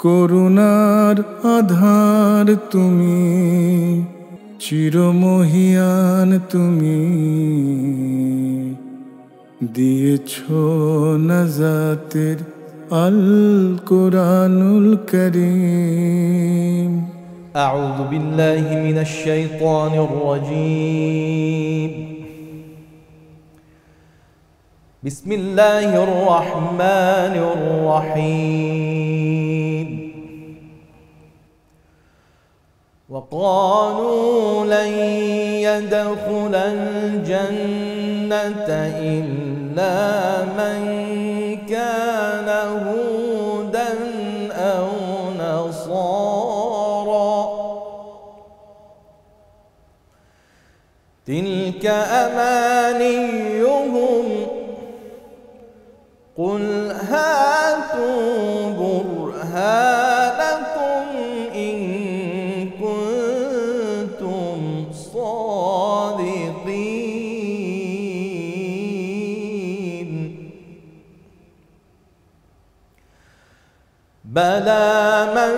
করুণার আধার তুমি, চিরমহিয়ান তুমি, দিয়েছ নাজাতের আল কোরআনুল করিম। أعوذ بالله من الشيطان الرجيم. بسم الله الرحمن الرحيم. وقالوا لن يدخل الجنة إلا من كان هودا أو نصارى تلك أمانيهم قل هاتوا برهانكم إن كنتم صادقين بلى من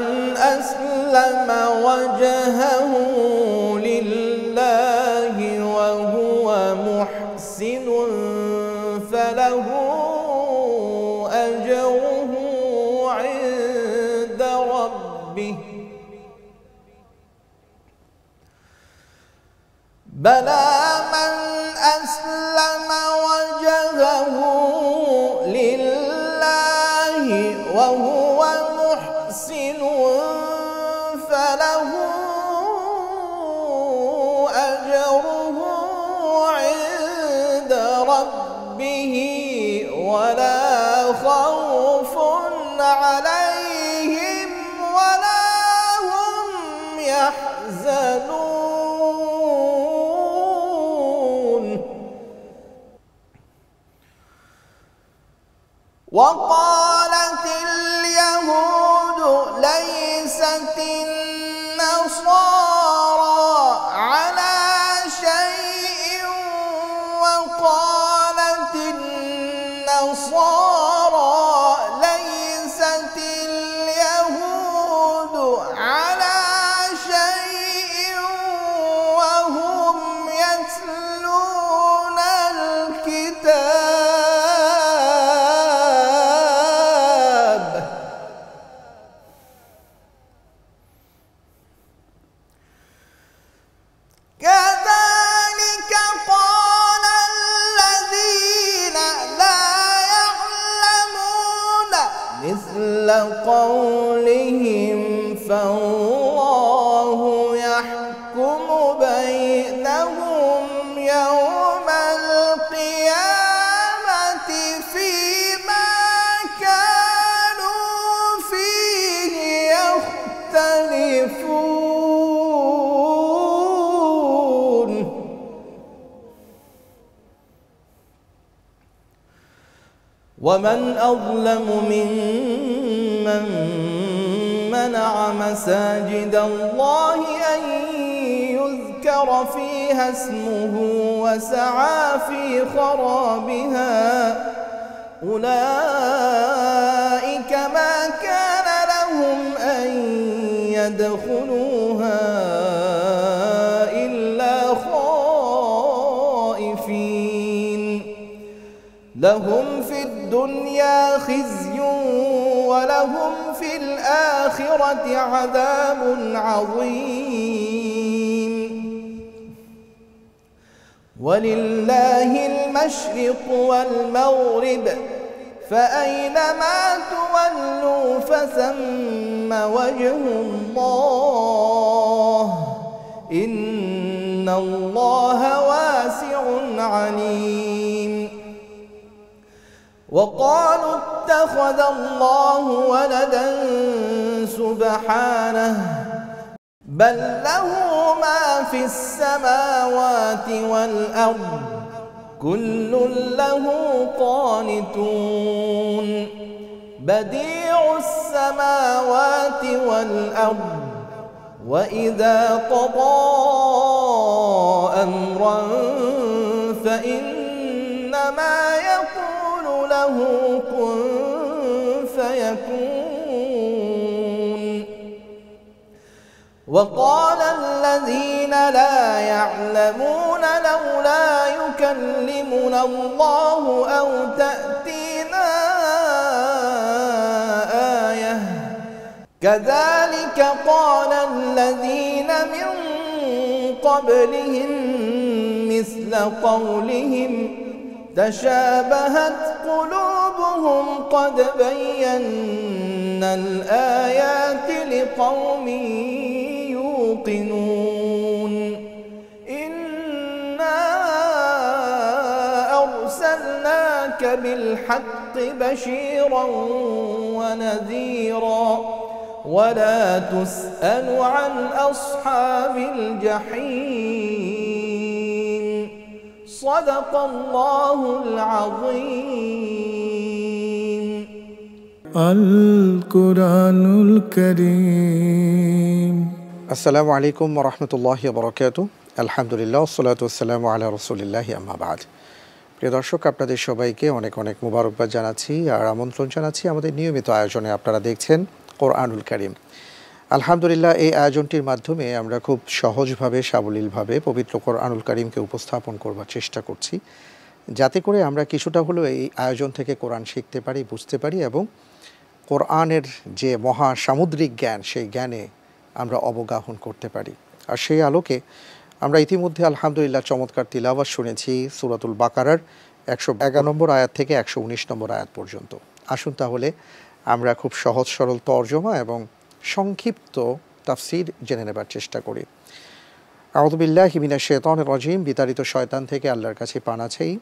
أسلم وجهه لله وهو محسن فله أجره عند ربه بلى من أسلم وجهه لله وهو محسن فله أجره عند ربه ولا خوف عليهم ولا هم يحزنون. وقالت اليهود ليست النصارى على شيء وقالت النصارى ليست اليهود على شيء وهم يتلون الكتاب كذلك قال الذين لا يعلمون مثل قولهم فالله يحكم بينهم يوم القيامة فيما كانوا فيه يختلفون. ومن أظلم ممن منع مساجد الله أن يذكر فيها اسمه وسعى في خرابها أولئك ما كان لهم أن يدخلوها إلا خائفين لهم في الدنيا خزي ولهم في الآخرة عذاب عظيم. ولله المشرق والمغرب فأينما تولوا فثم وجه الله إن الله واسع عليم. وقالوا اتخذ الله ولدا سبحانه بل له ما في السماوات والأرض كل له قانتون بديع السماوات والأرض وإذا قضى أمرا فإنما يقول له كن فيكون. وقال الذين لا يعلمون لولا يكلمنا الله أو تأتينا آية كذلك قال الذين من قبلهم مثل قولهم تشابهت قلوبهم قد بينا الآيات لقوم يوقنون إنا أرسلناك بالحق بشيرا ونذيرا ولا تسأل عن أصحاب الجحيم صدق الله العظيم القرآن الكريم আসসালামু আলাইকুম ওয়া রাহমাতুল্লাহি ওয়া বারাকাতুহু আলহামদুলিল্লাহ ওয়াসসালাতু ওয়াসসালামু আলা রাসূলিল্লাহি আম্মা বা'দ। প্রিয় দর্শক, আপনাদের সবাইকে অনেক অনেক মোবারকবাদ জানাচ্ছি আর আমন্ত্রণ জানাচ্ছি আমাদের নিয়মিত আয়োজনে। আপনারা দেখছেন কোরআনুল কারীম। আলহামদুলিল্লাহ, এই আয়োজনটির মাধ্যমে আমরা খুব সহজভাবে সাবলীলভাবে পবিত্র কোরআনুল কারীমকে উপস্থাপন করবার চেষ্টা করছি, যাতে করে আমরা কিছুটা হলেও এই আয়োজন থেকে কোরআন শিখতে পারি, বুঝতে পারি এবং কোরআনের যে মহা সামুদ্রিক জ্ঞান, সেই জ্ঞানে আমরা অবগাহন করতে পারি। আর সেই আলোকে আমরা ইতিমধ্যে আলহামদুলিল্লাহ চমৎকার তিলাওয়াত শুনেছি সূরাতুল বাকারার 111 নম্বর আয়াত থেকে 119 নম্বর আয়াত পর্যন্ত। আসুন তাহলে আমরা খুব সহজ সরল তর্জমা এবং সংক্ষিপ্ত তাফসীর জেনে নেবার চেষ্টা করি। আউযু বিল্লাহি মিনাশ শাইতানির রাজীম। বিতাড়িত শয়তান থেকে আল্লাহর কাছে পানা চাই।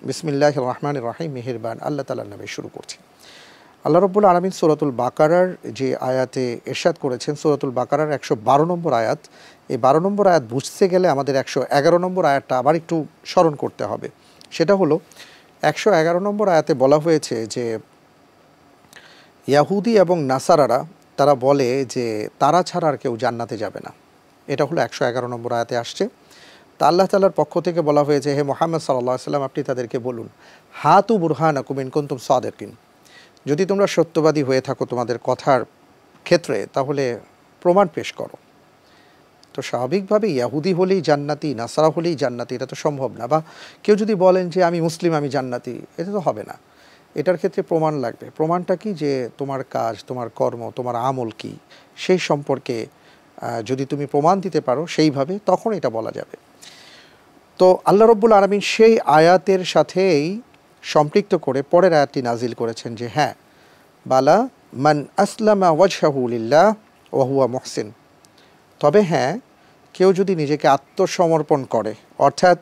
বিসমিল্লাহির রহমানির রহিম। মেহেরবান আল্লাহ তাআলার নামে শুরু করছি। আল্লাহ রাব্বুল আলামিন সূরাতুল বাকারার যে আয়াতে ইরশাদ করেছেন, সূরাতুল বাকারার 112 নম্বর আয়াত। এই 12 নম্বর আয়াত বুঝতে গেলে আমাদের 111 নম্বর আয়াতটা আবার একটু স্মরণ করতে হবে। সেটা হলো 111 নম্বর আয়াতে বলা হয়েছে যে ইয়াহুদি এবং নাসারারা তারা বলে যে তারা ছাড়া আর কেউ জান্নাতে যাবে না। এটা হলো 111 নম্বর আয়াতে আসছে। তা আল্লাহ তাআলার পক্ষ থেকে বলা হয়েছে, হে মুহাম্মদ সাল্লাল্লাহু আলাইহি ওয়াসাল্লাম, আপনি তাদেরকে বলুন, হাতু বুরহানাকুম ইন কুনতুম সাদিকিন, যদি তোমরা সত্যবাদী হয়ে থাকো তোমাদের কথার ক্ষেত্রে, তাহলে প্রমাণ পেশ করো। তো স্বাভাবিকভাবে ইয়াহুদি হলেই জান্নাতি, নাসারা হলেই জান্নাতি, এটা তো সম্ভব না। বা কেউ যদি বলেন যে আমি মুসলিম, আমি জান্নাতি, এটা তো হবে না। এটার ক্ষেত্রে প্রমাণ লাগবে। প্রমাণটা কি? যে তোমার কাজ, তোমার কর্ম, তোমার আমল কি, সেই সম্পর্কে যদি তুমি প্রমাণ দিতে পারো সেইভাবে, তখন এটা বলা যাবে। তো আল্লাহ রাব্বুল আলামিন সেই আয়াতের সাথেই সম্পৃক্ত করে পরের আয়াতটি নাজিল করেছেন যে হ্যাঁ, বালা মান আসলামা ওয়াজহাহু লিল্লাহ ওয়া হুয়া মুহসিন, তবে হ্যাঁ, কেউ যদি নিজেকে আত্মসমর্পণ করে, অর্থাৎ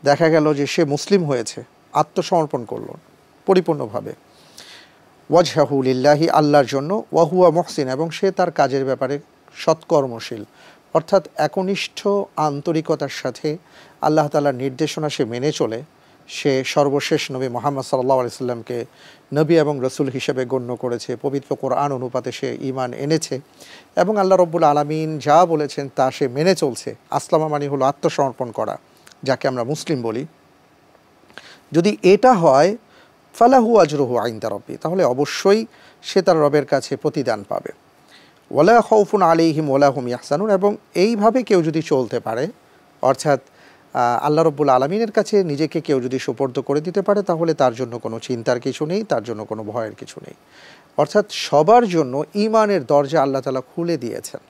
দেখা গেল যে সে মুসলিম হয়েছে, আত্মসমর্পণ করল পরিপূর্ণভাবে, ওয়াজহাহু লিল্লাহি, আল্লাহর জন্য, ওয়া হুয়া মুহসিন, এবং সে তার কাজের ব্যাপারে সৎকর্মশীল, অর্থাৎ একনিষ্ঠ আন্তরিকতার সাথে আল্লাহ তাআলার নির্দেশনা সে মেনে চলে, সে সর্বশেষ নবী মুহাম্মদ সাল্লাল্লাহু আলাইহি সাল্লামকে নবী এবং রসুল হিসেবে গণ্য করেছে, পবিত্র কোরআন অনুপাতে সে ঈমান এনেছে এবং আল্লাহ রাব্বুল আলামিন যা বলেছেন তা সে মেনে চলছে। আসলামা মানে হলো আত্মসমর্পণ করা, যাকে আমরা মুসলিম বলি। যদি এটা হয়, ফালাহু আজরুহু ইনদা রাব্বি, তাহলে অবশ্যই সে তার রবের কাছে প্রতিদান পাবে। ওয়ালা খাউফুন আলাইহিম ওয়ালা হুম ইয়াহজানুন, এবং এইভাবে কেউ যদি চলতে পারে, অর্থাৎ আল্লাহ রাব্বুল আলামিনের কাছে নিজেকে কেউ যদি সুপর্দ করে দিতে পারে, তাহলে তার জন্য কোনো চিন্তার কিছু নেই, তার জন্য কোনো ভয়ের কিছু নেই। অর্থাৎ সবার জন্য ঈমানের দরজা আল্লাহ তাআলা খুলে দিয়েছেন।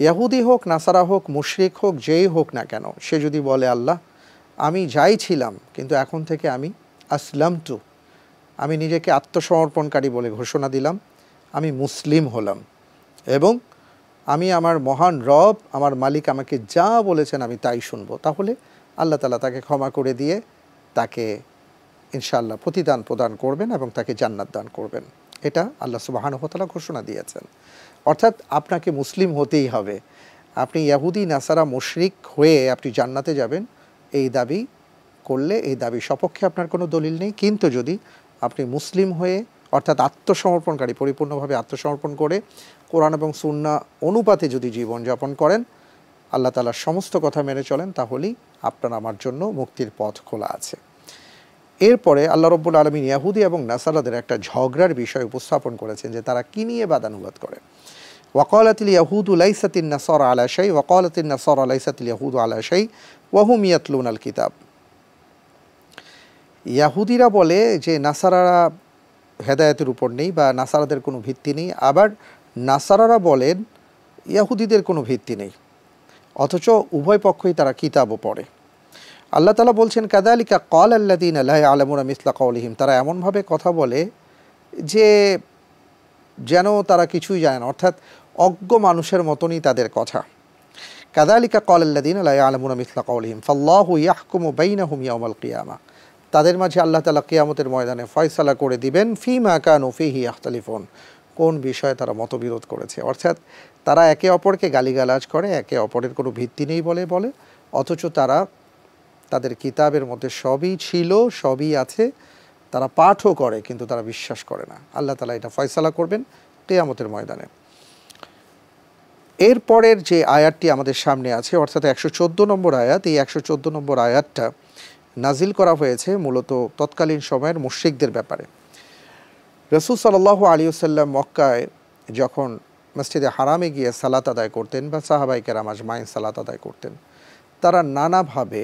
ইয়াহুদি হোক, নাসারা হোক, মুশরিক হোক, যেই হোক না কেন, সে যদি বলে আল্লাহ আমি যাই ছিলাম, কিন্তু এখন থেকে আমি আসলামতু, আমি নিজেকে আত্মসমর্পণকারী বলে ঘোষণা দিলাম, আমি মুসলিম হলাম এবং আমি আমার মহান রব, আমার মালিক আমাকে যা বলেছেন আমি তাই শুনবো, তাহলে আল্লাহ তাআলা তাকে ক্ষমা করে দিয়ে তাকে ইনশাআল্লাহ প্রতিদান প্রদান করবেন এবং তাকে জান্নাত দান করবেন। এটা আল্লাহ সুবহানাহু ওয়া তাআলা ঘোষণা দিয়েছেন। অর্থাৎ আপনাকে মুসলিম হতেই হবে। আপনি ইয়াহুদি, নাসারা, মুশরিক হয়ে আপনি জান্নাতে যাবেন, এই দাবি করলে, এই দাবি সপক্ষে আপনার কোনো দলিল নেই। কিন্তু যদি আপনি মুসলিম হয়ে, অর্থাৎ আত্মসমর্পণকারী, পরিপূর্ণভাবে আত্মসমর্পণ করে কোরআন এবং সুন্নাহ অনুপাতে যদি জীবনযাপন করেন, আল্লাহ তাআলার সমস্ত কথা মেনে চলেন, তাহলেই আপনার আমার জন্য মুক্তির পথ খোলা আছে। এরপরে আল্লাহ রাব্বুল আলামিন ইয়াহুদি এবং নাসারাদের একটা ঝগড়ার বিষয় উপস্থাপন করেছেন যে তারা কী নিয়ে বাদানুবাদ করে। ওয়াকালাতিল ইয়াহুদু লাইসাতিন নাসারা আলা শাই ওয়াকালাতিন নাসারা লাইসাতিল ইয়াহুদু আলা শাই ওয়া হুম ইয়াতলুনাল কিতাব। ইয়াহুদিরা বলে যে নাসারারা হেদায়েতের উপর নেই বা নাসারাদের কোনো ভিত্তি নেই, আবার নাসারারা বলেন ইয়াহুদিদের কোনো ভিত্তি নেই, অথচ উভয় পক্ষই তারা কিতাবও পড়ে। আল্লাহ তাআলা বলছেন কাযালিকা ক্বালা আল্লাযীনা লা ইয়ালামুনা মিসলা কাওলিহিম, তারা এমনভাবে কথা বলে যে যেন তারা কিছুই জানে না, অর্থাৎ অজ্ঞ মানুষের মতনই তাদের কথা। কাযালিকা ক্বালা আল্লাযীনা লা ইয়ালামুনা মিসলা কাওলিহিম ফাল্লাহু ইয়াহকুমু বাইনাহুম ইয়াওমাল কিয়ামা, তাদের মাঝে আল্লাহ তাআলা কিয়ামতের ময়দানে ফয়সালা করে দিবেন ফীমা কানু ফীহি ইখতালিফুন, কোন বিষয়ে তারা মতবিরোধ করেছে। অর্থাৎ তারা একে অপরকে গালিগালাজ করে, একে অপরের কোনো ভিত্তি নেই বলে, অথচ তারা তাদের কিতাবের মধ্যে সবই ছিল, সবই আছে, তারা পাঠও করে কিন্তু তারা বিশ্বাস করে না। আল্লাহ তাআলা এটা ফয়সালা করবেন কিয়ামতের ময়দানে। এরপরের যে আয়াতটি আমাদের সামনে আছে অর্থাৎ 114 নম্বর আয়াত, এই 114 নম্বর আয়াতটা নাজিল করা হয়েছে মূলত তৎকালীন সময়ের মুশরিকদের ব্যাপারে। রাসূল সাল্লাল্লাহু আলাইহি ওয়াসাল্লাম মক্কায় যখন মসজিদে হারামে গিয়ে সালাত আদায় করতেন বা সাহাবায়ে কেরাম আজমাইন সালাত আদায় করতেন, তারা নানাভাবে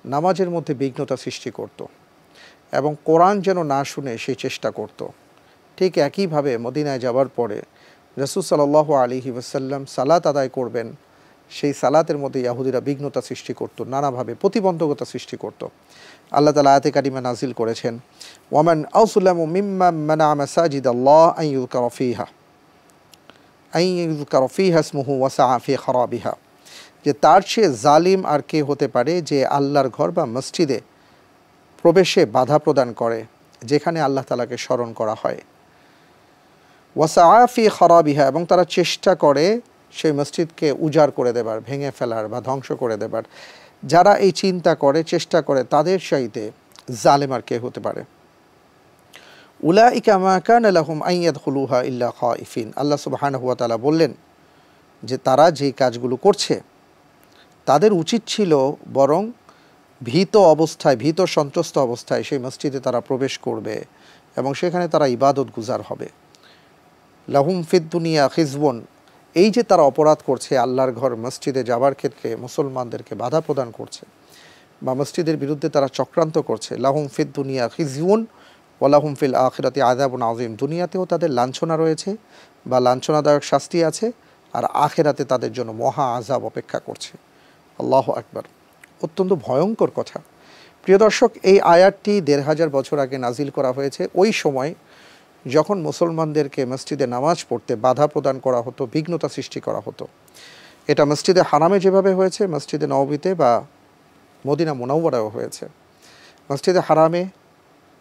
নামাজের মধ্যে বিঘ্নতা সৃষ্টি করত এবং কোরআন যেন না শুনে সেই চেষ্টা করত। ঠিক একইভাবে মদিনায় যাওয়ার পরে রাসূল সাল্লাল্লাহু আলাইহি ওয়াসাল্লাম সালাত আদায় করবেন, সেই সালাতের মধ্যে ইহুদিরা বিঘ্নতা সৃষ্টি করত, নানাভাবে প্রতিবন্ধকতা সৃষ্টি করত। আল্লাহ তাআলা আয়াতে কারিমা নাজিল করেছেন ওয়ামান আযলামু মিম্মান মানা'a মাসাজিদাল্লাহ আন ইউযকারা ফীহা ইসমুহু ওয়া সা'a ফী খারাবিহা, যে তার চেয়ে জালিম আর কে হতে পারে যে আল্লাহর ঘর বা মসজিদে প্রবেশে বাধা প্রদান করে যেখানে আল্লাহ তাআলাকে স্মরণ করা হয়, ওয়া সা'a ফী খারাবিহা, এবং তারা চেষ্টা করে সেই মসজিদকে উজাড় করে দেবার, ভেঙে ফেলার বা ধ্বংস করে দেবার। যারা এই চিন্তা করে, চেষ্টা করে, তাদের চাইতে জালেম আর কে হতে পারে। উলাইকা মা কানা লাহুম আন ইয়াদখুলুহা ইল্লা খাইফিন, আল্লাহ সুবহানাহু ওয়া তাআলা বললেন যে তারা যেই কাজগুলো করছে তাদের উচিত ছিল বরং ভীত অবস্থায়, ভীত সন্ত্রস্ত অবস্থায় সেই মসজিদে তারা প্রবেশ করবে এবং সেখানে তারা ইবাদত গুজার হবে। লাহুম ফিদ দুনিয়া খিজবুন, এই যে তারা অপরাধ করছে, আল্লাহর ঘর মসজিদে যাবার ক্ষেত্রে মুসলমানদেরকে বাধা প্রদান করছে বা মসজিদের বিরুদ্ধে তারা চক্রান্ত করছে, লাহুম ফিদ দুনিয়া খিজবুন ওয়া লাহুম ফিল আখিরাতি আযাবুন আযীম, দুনিয়াতেও তাদের লাঞ্ছনা রয়েছে বা লাঞ্ছনাদায়ক শাস্তি আছে, আর আখিরাতে তাদের জন্য মহা আযাব অপেক্ষা করছে। আল্লাহু আকবার, অত্যন্ত ভয়ঙ্কর কথা। প্রিয় দর্শক, এই আয়াতটি ১৫০০ বছর আগে নাজিল করা হয়েছে, ওই সময় যখন মুসলমানদেরকে মসজিদে নামাজ পড়তে বাধা প্রদান করা হতো, বিঘ্নতা সৃষ্টি করা হতো। এটা মসজিদে হারামে যেভাবে হয়েছে, মসজিদে নববীতে বা মদিনা মুনাওয়ারাও হয়েছে। মসজিদে হারামে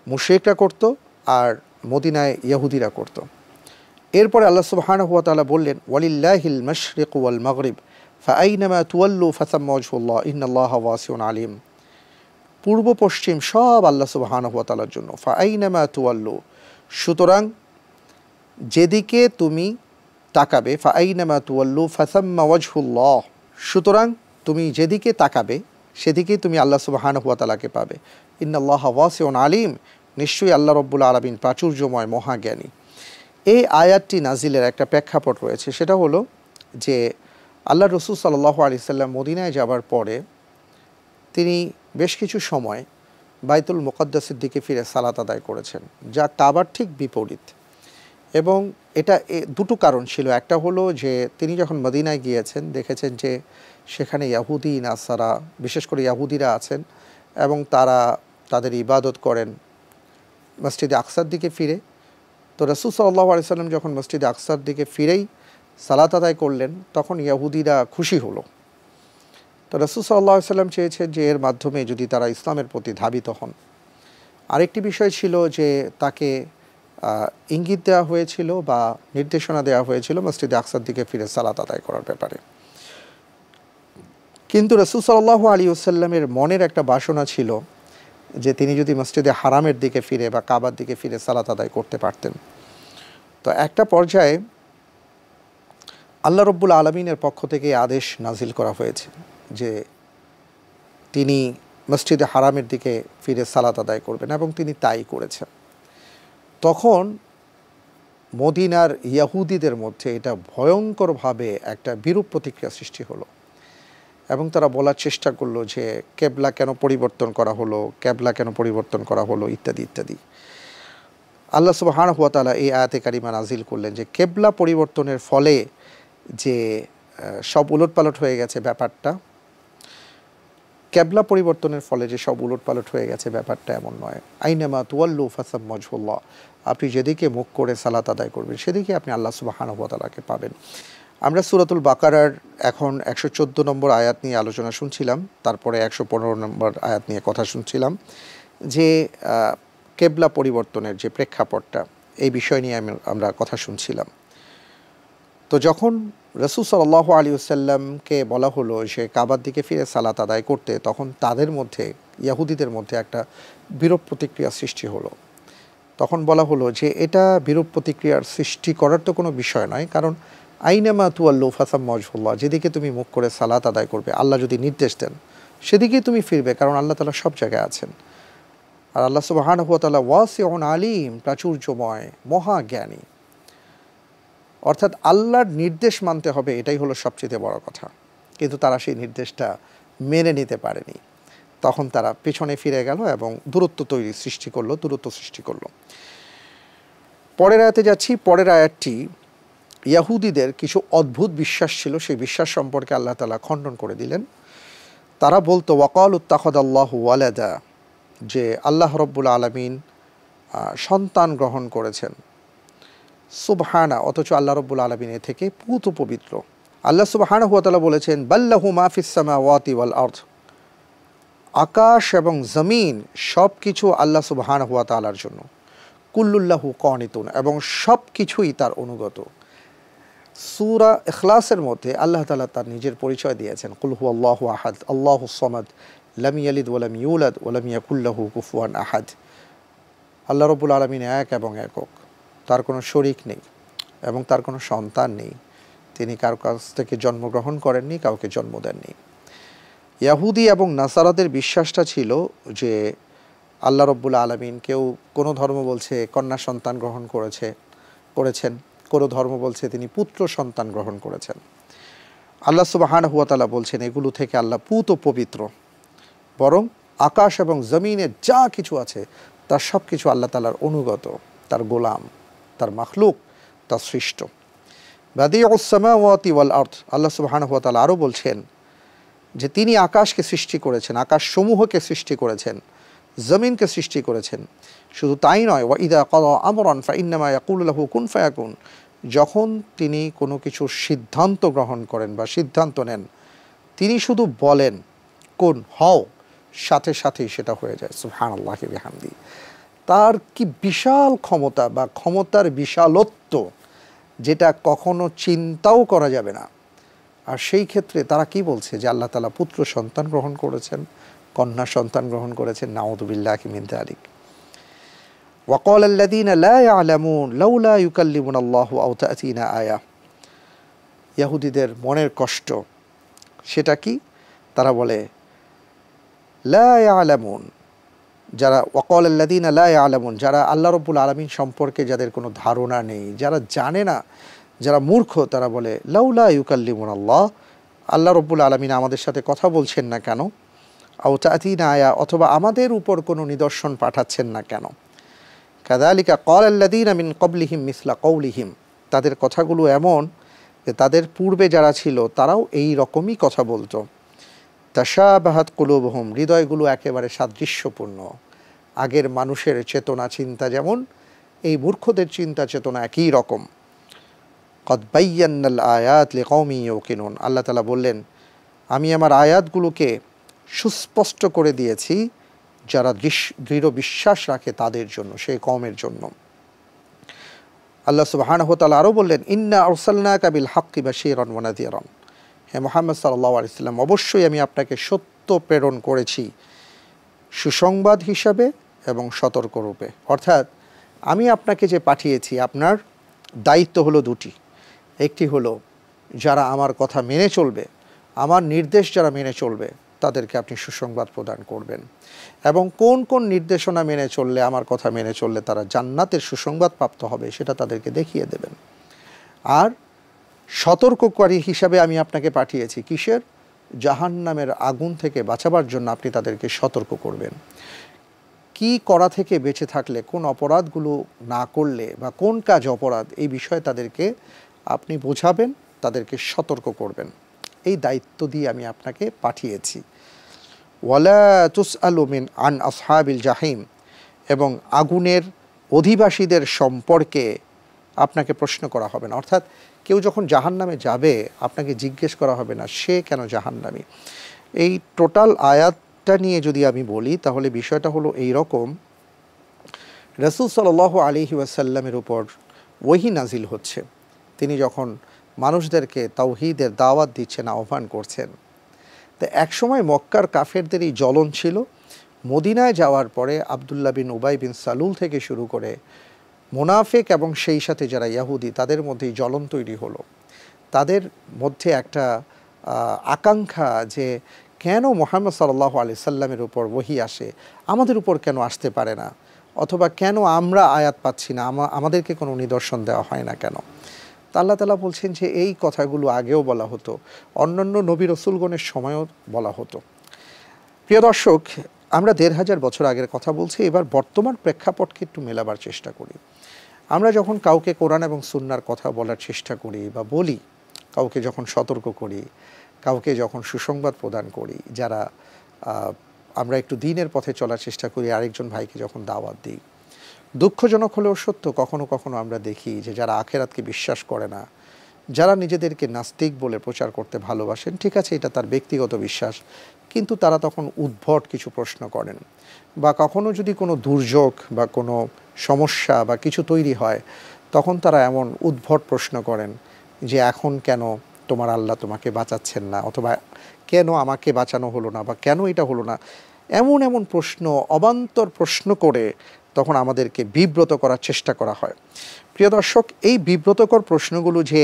মুশরিকরা করত আর মদিনায় ইহুদিরা করত। এরপরে আল্লাহ সুবহানাহু ওয়া তাআলা বললেন ওয়ালিল্লাহিল মাশরিকু ওয়াল মাগরিব ফাআইনামা তুওয়াল্লু ফাসাম্মা ওয়াজহুল্লাহ ইন্নাল্লাহা ওয়াসিউন আলিম, পূর্ব পশ্চিম সব আল্লাহ সুবহানাহু ওয়া তাআলার জন্য। ফাআইনামা তুওয়াল্লু, সুতরাং যেদিকে তুমি তাকাবে, ফাআইনামা তুওয়াল্লু ফাসাম্মা ওয়াজহুল্লাহ, সুতরাং তুমি যেদিকে তাকাবে সেদিকেই তুমি আল্লাহ সুবহানাহু ওয়া তাআলাকে পাবে। ইন্নাল্লাহা ওয়াসিউন আলিম, নিশ্চয়ই আল্লাহ রব্বুল আলামিন প্রাচুর্যময় মহাজ্ঞানী। এই আয়াতটি নাজিলের একটা প্রেক্ষাপট রয়েছে, সেটা হলো যে আল্লাহ রাসূল সাল্লাল্লাহু আলাইহি সাল্লাম মদিনায় যাবার পরে তিনি বেশ কিছু সময় বাইতুল মুকাদ্দাসের দিকে ফিরে সালাত আদায় করেছেন, যা কাবার ঠিক বিপরীত। এবং এটা দুটো কারণ ছিল। একটা হলো যে তিনি যখন মদিনায় গিয়েছেন দেখেছেন যে সেখানে ইহুদি নাসারা, বিশেষ করে ইহুদিরা আছেন এবং তারা তাদের ইবাদত করেন মসজিদে আকসার দিকে ফিরে। তো রাসূল সাল্লাল্লাহু আলাইহি সাল্লাম যখন মসজিদে আকসার দিকে ফিরেই সালাত আদায় করলেন, তখন ইহুদিরা খুশি হলো। তো রাসূল সাল্লাল্লাহু আলাইহি সাল্লাম চেয়েছেন যে এর মাধ্যমে যদি তারা ইসলামের প্রতি ধাবিত হন। আরেকটি বিষয় ছিল যে তাকে ইঙ্গিত দেওয়া হয়েছিল বা নির্দেশনা দেওয়া হয়েছিল মসজিদে আকসার দিকে ফিরে সালাত আদায় করার ব্যাপারে। কিন্তু রাসূল সাল্লাল্লাহু আলাইহি ওয়াসাল্লামের মনের একটা বাসনা ছিল যে তিনি যদি মসজিদে হারামের দিকে ফিরে বা কাবার দিকে ফিরে সালাত আদায় করতে পারতেন। তো একটা পর্যায়ে আল্লাহ রব্বুল আলামিনের পক্ষ থেকে আদেশ নাজিল করা হয়েছে যে তিনি মসজিদে হারামের দিকে ফিরে সালাত আদায় করবেন এবং তিনি তাই করেছেন। তখন মদিনার ইয়াহুদিদের মধ্যে এটা ভয়ঙ্করভাবে একটা বিরূপ প্রতিক্রিয়া সৃষ্টি হলো এবং তারা বলার চেষ্টা করলো যে কেবলা কেন পরিবর্তন করা হলো, কেবলা কেন পরিবর্তন করা হলো, ইত্যাদি ইত্যাদি। আল্লাহ সুবহানাহু ওয়া তাআলা এই আয়াতে কারিমা নাজিল করলেন যে কেবলা পরিবর্তনের ফলে যে সব উলটপালট হয়ে গেছে ব্যাপারটা, কেবলা পরিবর্তনের ফলে যে সব উলটপালট হয়ে গেছে ব্যাপারটা এমন নয়। আইনামা তুওয়াল্লু ফাসাম্মা ওয়াজহুল্লাহ, আপনি যেদিকে মুখ করে সালাত আদায় করবেন সেদিকে আপনি আল্লাহ সুবহানাহু ওয়া তাআলাকে পাবেন। আমরা সূরাতুল বাকারার এখন 114 নম্বর আয়াত নিয়ে আলোচনা শুনছিলাম, তারপরে 115 নম্বর আয়াত নিয়ে কথা শুনছিলাম যে কেবলা পরিবর্তনের যে প্রেক্ষাপটটা, এই বিষয় নিয়ে আমরা কথা শুনছিলাম। তো যখন রাসূল সাল্লাল্লাহু আলাইহি ওয়াসাল্লামকে বলা হলো যে কাবার দিকে ফিরে সালাত আদায় করতে, তখন তাদের মধ্যে, ইয়াহুদিদের মধ্যে একটা বিরূপ প্রতিক্রিয়া সৃষ্টি হলো। তখন বলা হলো যে এটা বিরূপ প্রতিক্রিয়ার সৃষ্টি করার তো কোনো বিষয় নয়, কারণ আইনামা তুওয়াল্লু ফাসাম্মা ওয়াজহুল্লাহ, যেদিকে তুমি মুখ করে সালাত আদায় করবে, আল্লাহ যদি নির্দেশ দেন সেদিকেই তুমি ফিরবে, কারণ আল্লাহ তাআলা সব জায়গায় আছেন। আর আল্লাহ সুবহানাহু ওয়া তাআলা ওয়াসিউন আলিম, প্রাচুর্যময়, মহাজ্ঞানী। অর্থাৎ আল্লাহর নির্দেশ মানতে হবে, এটাই হলো সবচেয়ে বড় কথা। কিন্তু তারা সেই নির্দেশটা মেনে নিতে পারেনি। তখন তারা পেছনে ফিরে গেল এবং দূরত্ব সৃষ্টি করলো। পরের আয়াতে যাচ্ছি। পরের আয়াতটি ইয়াহুদিদের কিছু অদ্ভুত বিশ্বাস ছিল, সেই বিশ্বাস সম্পর্কে আল্লাহ তাআলা খণ্ডন করে দিলেন। তারা বলতো ওয়াকালু ইত্তাখাযাল্লাহু ওয়ালাদা, যে আল্লাহ রাব্বুল আলামিন সন্তান গ্রহণ করেছেন। সুবহানা, অথচ আল্লাহ রাব্বুল আলামিন এ থেকে পুত পবিত্র। আল্লাহ সুবহানাহু ওয়া তাআলা বলেছেন বাল্লাহু মা ফিস সামাওয়াতি ওয়াল আরদ, আকাশ এবং জমিন সব কিছু আল্লাহ সুবহানাহু ওয়া তাআলার জন্য। কুল্লুল্লাহু কানিতুন, এবং সব কিছুই তার অনুগত। সূরা ইখলাসের মধ্যে আল্লাহ তাআলা তার নিজের পরিচয় দিয়েছেন, কুল হুয়াল্লাহু আহাদ আল্লাহুস সামাদ লাম ইয়ালিদ ওয়া লাম ইউলাদ ওয়া লাম ইয়াকুল লাহু কুফুয়ান আহাদ। আল্লাহ রাব্বুল আলামিন এক এবং একক, তার কোনো শরীক নেই এবং তার কোনো সন্তান নেই। তিনি কারো কাছ থেকে জন্মগ্রহণ করেননি, কাউকে জন্ম দেননি। ইয়াহুদি এবং নাসারাদের বিশ্বাসটা ছিল যে আল্লাহ রাব্বুল আলামিন, কেউ কোনো ধর্ম বলছে কন্যা সন্তান গ্রহণ করেছেন, কোনো ধর্ম বলছে তিনি পুত্র সন্তান গ্রহণ করেছেন। আল্লাহ সুবহানাহু ওয়া তাআলা বলছেন এগুলো থেকে আল্লাহ পুত পবিত্র, বরং আকাশ এবং জমিনে যা কিছু আছে তার সব কিছু আল্লাহ তাআলার অনুগত, তার গোলাম, তার মাখলুক, তার সৃষ্ট। বাদিউস সামাওয়াতি ওয়াল আরদ, আল্লাহ সুবহানাহু ওয়া তাআলা আরও বলছেন যে তিনি আকাশকে সৃষ্টি করেছেন, আকাশ সমূহকে সৃষ্টি করেছেন, জমিনকে সৃষ্টি করেছেন। শুধু তাই নয়, ওয়া ইযা ক্বাদা আমরান ফাইন্নামা ইয়াকুলু লাহু কুন ফায়াকুন, যখন তিনি কোনো কিছুর সিদ্ধান্ত গ্রহণ করেন বা সিদ্ধান্ত নেন, তিনি শুধু বলেন কুন হও, সাথে সাথেই সেটা হয়ে যায়। সুবহানাল্লাহি বিহামদি। তার কি বিশাল ক্ষমতা বা ক্ষমতার বিশালত্ব, যেটা কখনো চিন্তাও করা যাবে না। আর সেই ক্ষেত্রে তারা কি বলছে যে আল্লাহ তাআলা পুত্র সন্তান গ্রহণ করেছেন, কন্যা সন্তান গ্রহণ করেছেন। নাউযু বিল্লাহি মিন যালিক। ওয়া ক্বালা আল্লাযীনা লা ইয়ালামুন লাউলা ইউকাল্লিমুনাল্লাহু আও তা'তিনা আয়া। ইহুদিদের মনের কষ্ট সেটা কি? তারা বলে লা ইয়ালামুন, যারা ওয়া ক্বালা আল্লাযীনা লা ইয়ালামুন, যারা আল্লাহ রাব্বুল আলামিন সম্পর্কে যাদের কোনো ধারণা নেই, যারা জানে না, যারা মূর্খ, তারা বলে লাউলা ইউকাল্লিমুনাল্লাহ, আল্লাহ রাব্বুল আলামিন আমাদের সাথে কথা বলছেন না কেন? আও তা'তিনা আয়া, অথবা আমাদের উপর কোনো নিদর্শন পাঠাচ্ছেন না কেন? কাযালিকা ক্বালা আল্লাযীনা মিন ক্বাবলিহিম মিসলা কওলিহিম, তাদের কথাগুলো এমন যে তাদের পূর্বে যারা ছিল তারাও এই রকমই কথা বলতো। তাশাবাহাত কুলুবুহুম, হৃদয়গুলো একেবারে সাদৃশ্যপূর্ণ। আগের মানুষের চেতনা চিন্তা যেমন, এই মূর্খদের চিন্তা চেতনা একই রকম। কদ বায়্যানাল আয়াত লিকওমি ইউকিনুন, আল্লাহ তাআলা বললেন আমি আমার আয়াতগুলোকে সুস্পষ্ট করে দিয়েছি যারা দৃঢ় বিশ্বাস রাখে তাদের জন্য, সেই কওমের জন্য। আল্লাহ সুবহানাহু ওয়া তাআলা আরও বললেন ইন্না আরসালনাকা বিল হাক্কি বাশীরান ওয়া নাযীরান, হে মুহাম্মদ সাল্লাল্লাহু আলাইহি ওয়াসাল্লাম, অবশ্যই আমি আপনাকে সত্য প্রেরণ করেছি সুসংবাদ হিসাবে এবং সতর্ক রূপে। অর্থাৎ আমি আপনাকে যে পাঠিয়েছি, আপনার দায়িত্ব হলো দুটি। একটি হলো যারা আমার কথা মেনে চলবে, আমার নির্দেশ যারা মেনে চলবে তাদেরকে আপনি সুসংবাদ প্রদান করবেন, এবং কোন কোন নির্দেশনা মেনে চললে, আমার কথা মেনে চললে তারা জান্নাতের সুসংবাদ প্রাপ্ত হবে সেটা তাদেরকে দেখিয়ে দেবেন। আর সতর্ককারী হিসাবে আমি আপনাকে পাঠিয়েছি কিসের? জাহান্নামের আগুন থেকে বাঁচাবার জন্য আপনি তাদেরকে সতর্ক করবেন। কি করা থেকে বেঁচে থাকলে, কোন অপরাধগুলো না করলে বা কোন কাজ অপরাধ, এই বিষয়ে তাদেরকে আপনি বোঝাবেন, তাদেরকে সতর্ক করবেন। এই দায়িত্ব দিয়ে আমি আপনাকে পাঠিয়েছি। ওয়ালা তুসআলু মিন আন আসহাবিল জাহিম, এবং আগুনের অধিবাসীদের সম্পর্কে আপনাকে প্রশ্ন করা হবে না। অর্থাৎ কেউ যখন জাহান্নামে যাবে আপনাকে জিজ্ঞেস করা হবে না সে কেন জাহান্নামী। এই টোটাল আয়াতটা নিয়ে যদি আমি বলি তাহলে বিষয়টা হলো এই রকম, রাসূল সাল্লাল্লাহু আলাইহি ওয়াসাল্লামের উপর ওহী নাজিল হচ্ছে, তিনি যখন মানুষদেরকে তাওহীদের দাওয়াত দিচ্ছেন, আহ্বান করছেন। তো একসময় মক্কার কাফেরদের এই জ্বলন ছিল। মদিনায় যাওয়ার পরে আবদুল্লাহ বিন উবাই বিন সালুল থেকে শুরু করে মুনাফিক এবং সেই সাথে যারা ইয়াহুদি, তাদের মধ্যে জ্বলন তৈরি হলো। তাদের মধ্যে একটা আকাঙ্ক্ষা যে কেন মুহাম্মদ সাল্লাল্লাহু আলাইহি সাল্লামের উপর ওহী আসে, আমাদের উপর কেন আসতে পারে না, অথবা কেন আমরা আয়াত পাচ্ছি না, আমাদেরকে কোনো নিদর্শন দেওয়া হয় না কেন। তা আল্লাহ তাআলা বলছেন যে এই কথাগুলো আগেও বলা হতো, অন্যান্য নবী রসুলগণের সময়ও বলা হতো। প্রিয় দর্শক, আমরা ১৫০০ বছর আগের কথা বলছি, এবার বর্তমান প্রেক্ষাপটকে একটু মেলাবার চেষ্টা করি। আমরা যখন কাউকে কোরআন এবং সুন্নাহর কথা বলার চেষ্টা করি বা বলি, কাউকে যখন সতর্ক করি, কাউকে যখন সুসংবাদ প্রদান করি, যারা আমরা একটু দ্বীনের পথে চলার চেষ্টা করি, আরেকজন ভাইকে যখন দাওয়াত দিই, দুঃখজনক হলেও সত্য কখনো কখনো আমরা দেখি যে যারা আখেরাতকে বিশ্বাস করে না, যারা নিজেদেরকে নাস্তিক বলে প্রচার করতে ভালোবাসেন, ঠিক আছে এটা তার ব্যক্তিগত বিশ্বাস, কিন্তু তারা তখন উদ্ভট কিছু প্রশ্ন করেন, বা কখনো যদি কোনো দুর্যোগ বা কোনো সমস্যা বা কিছু তৈরি হয় তখন তারা এমন উদ্ভট প্রশ্ন করেন যে এখন কেন তোমার আল্লাহ তোমাকে বাঁচাচ্ছেন না, অথবা কেন আমাকে বাঁচানো হলো না, বা কেন এটা হলো না, এমন এমন প্রশ্ন, অবান্তর প্রশ্ন করে তখন আমাদেরকে বিব্রত করার চেষ্টা করা হয়। প্রিয় দর্শক, এই বিব্রতকর প্রশ্নগুলো যে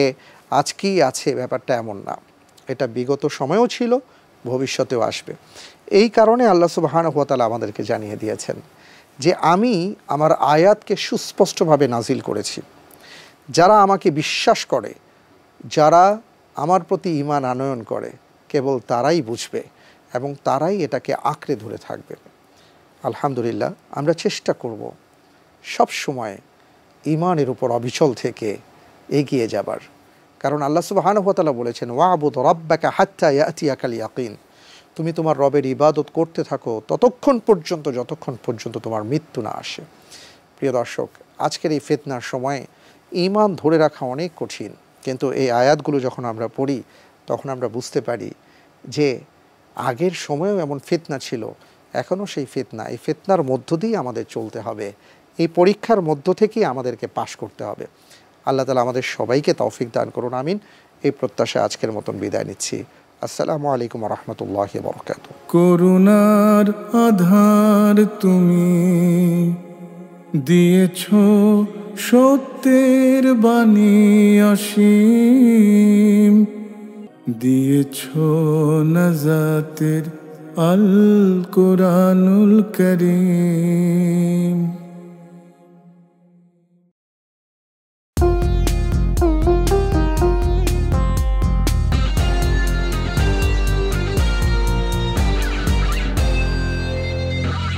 আজকেই আছে ব্যাপারটা এমন না, এটা বিগত সময়েও ছিল, ভবিষ্যতেও আসবে। এই কারণে আল্লাহ সুবহানাহু ওয়া তাআলা আমাদেরকে জানিয়ে দিয়েছেন যে আমি আমার আয়াতকে সুস্পষ্টভাবে নাজিল করেছি। যারা আমাকে বিশ্বাস করে, যারা আমার প্রতি ঈমান আনয়ন করে, কেবল তারাই বুঝবে এবং তারাই এটাকে আঁকড়ে ধরে থাকবে। আলহামদুলিল্লাহ, আমরা চেষ্টা করব সব সময় ঈমানের উপর অবিচল থেকে এগিয়ে যাবার, কারণ আল্লাহ সুবহানাহু ওয়া তাআলা বলেছেন ওয়া'বুদ রাব্বাকা হাত্তা ইয়াতিয়াকাল ইয়াকিন, তুমি তোমার রবের ইবাদত করতে থাকো ততক্ষণ পর্যন্ত যতক্ষণ পর্যন্ত তোমার মৃত্যু না আসে। প্রিয় দর্শক, আজকের এই ফিতনার সময়ে ঈমান ধরে রাখা অনেক কঠিন, কিন্তু এই আয়াতগুলো যখন আমরা পড়ি তখন আমরা বুঝতে পারি যে আগের সময়েও এমন ফিতনা ছিল, এখনও সেই ফিতনা, এই ফিতনার মধ্য দিয়ে আমাদের চলতে হবে, এই পরীক্ষার মধ্য থেকেই আমাদেরকে পাশ করতে হবে। আল্লাহ তাআলা আমাদের সবাইকে তৌফিক দান করুন, আমিন। এই প্রত্যাশা আজকের মতন বিদায় নিচ্ছি। আসসালামু আলাইকুম ওয়া রাহমাতুল্লাহি ওয়া বারাকাতুহু। করুণার আধার তুমি দিয়েছ, সত্যের বাণী অসীম, দিয়েছ নাজাতের আল কোরআনুল করিম।